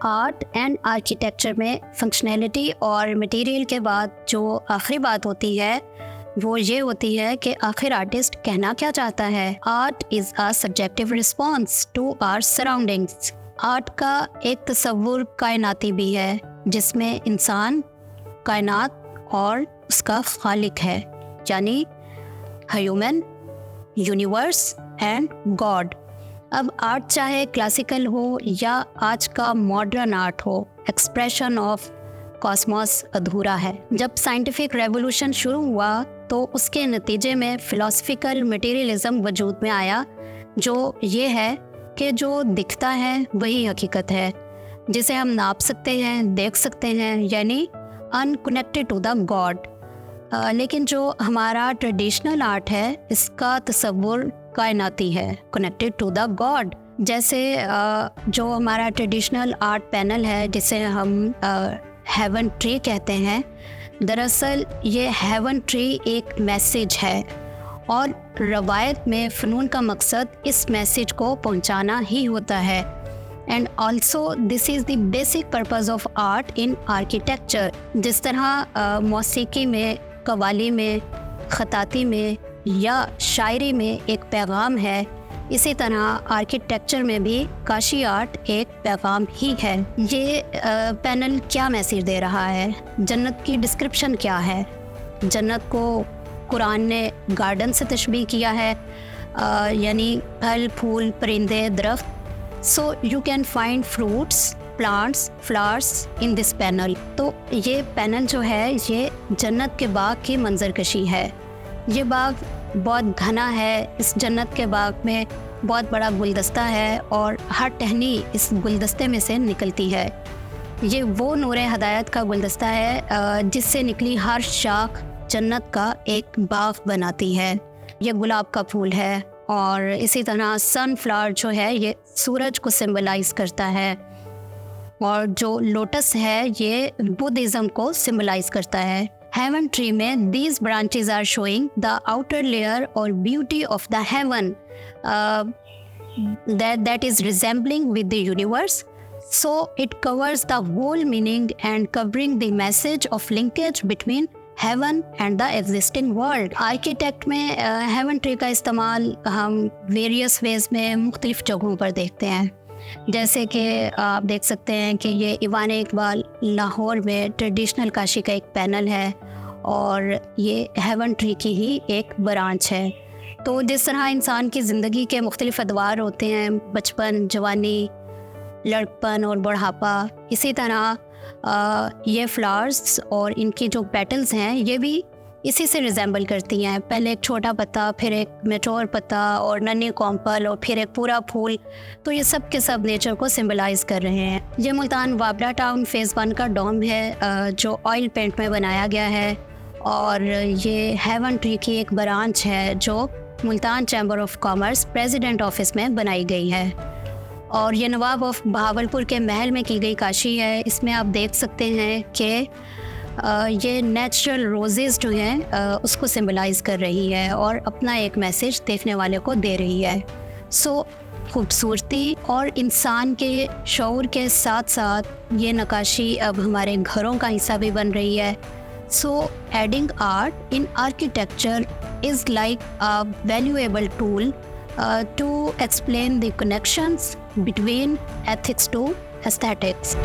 Art and architecture में functionality और material के बाद जो आखिरी बात होती है वो ये होती है कि आखिर आर्टिस्ट कहना क्या चाहता है। Art is a subjective response to our surroundings. Art का एक तस्वुर कायनाती भी है जिसमें इंसान, कायनात और उसका खालिक है, यानी ह्यूमन, यूनिवर्स एंड गॉड। अब आर्ट चाहे क्लासिकल हो या आज का मॉडर्न आर्ट हो, एक्सप्रेशन ऑफ कॉस्मोस अधूरा है। जब साइंटिफिक रेवोल्यूशन शुरू हुआ तो उसके नतीजे में फिलोसफिकल मटेरियलिज्म वजूद में आया, जो ये है कि जो दिखता है वही हकीकत है, जिसे हम नाप सकते हैं, देख सकते हैं, यानी अनकनेक्टेड टू द गॉड। लेकिन जो हमारा ट्रेडिशनल आर्ट है इसका तस्वुर कायनाती है, कनेक्टेड टू द गॉड। जैसे जो हमारा ट्रेडिशनल आर्ट पैनल है जिसे हम हेवन ट्री कहते हैं, दरअसल ये हेवन ट्री एक मैसेज है और रवायत में फ़नून का मकसद इस मैसेज को पहुंचाना ही होता है। And also this is the basic purpose of art in architecture. जिस तरह मौसीकी में, कवाली में, ख़ताती में या शायरी में एक पैगाम है, इसी तरह आर्किटेक्चर में भी काशी आर्ट एक पैगाम ही है। ये पैनल क्या मैसेज दे रहा है? जन्नत की डिस्क्रिप्शन क्या है? जन्नत को कुरान ने गार्डन से तशबीह किया है, यानी फल, फूल, परिंदे, दरख्त। So you can find fruits, plants, flowers in this panel. तो ये पैनल जो है ये जन्नत के बाग की मंजरकशी है। ये बाग बहुत घना है, इस जन्नत के बाग में बहुत बड़ा गुलदस्ता है और हर टहनी इस गुलदस्ते में से निकलती है। ये वो नूरे हदायत का गुलदस्ता है जिससे निकली हर शाख जन्नत का एक बाग बनाती है। ये गुलाब का फूल है और इसी तरह सनफ्लावर जो है ये सूरज को सिंबलाइज करता है और जो लोटस है ये बुद्धिज़्म को सिंबलाइज करता है। हेवन ट्री में these branches are showing the outer layer or beauty of the heaven that is resembling with the universe. So it covers the whole meaning and covering the message of linkage between heaven and the existing world. Architect में haven tree का इस्तेमाल हम various ways में मुख्तलिफ जगहों पर देखते हैं। जैसे कि आप देख सकते हैं कि ये ईवान इकबाल लाहौर में ट्रेडिशनल काशी का एक पैनल है और ये हेवन ट्री की ही एक ब्रांच है। तो जिस तरह इंसान की ज़िंदगी के मुख्तलिफ अदवार होते हैं, बचपन, जवानी, लड़कपन और बुढ़ापा, इसी तरह ये फ्लावर्स और इनकी जो पेटल्स हैं ये भी इसी से रिजेंबल करती हैं। पहले एक छोटा पत्ता, फिर एक मैच्योर पत्ता और नन्ही कॉम्पल और फिर एक पूरा फूल। तो ये सब के सब नेचर को सिंबलाइज कर रहे हैं। ये मुल्तान वाबला टाउन फेज़ 1 का डोम है जो ऑयल पेंट में बनाया गया है और ये हेवन ट्री की एक ब्रांच है जो Multan chamber of commerce president office में बनाई गई है। और ये नवाब ऑफ बहावलपुर के महल में की गई काशी है। इसमें आप देख सकते हैं कि ये नेचुरल रोजेज़ जो हैं उसको सिंबलाइज कर रही है और अपना एक मैसेज देखने वाले को दे रही है। सो खूबसूरती और इंसान के शऊर के साथ साथ ये नक्काशी अब हमारे घरों का हिस्सा भी बन रही है। So adding art in architecture is like a valuable tool to explain the connections between ethics to aesthetics.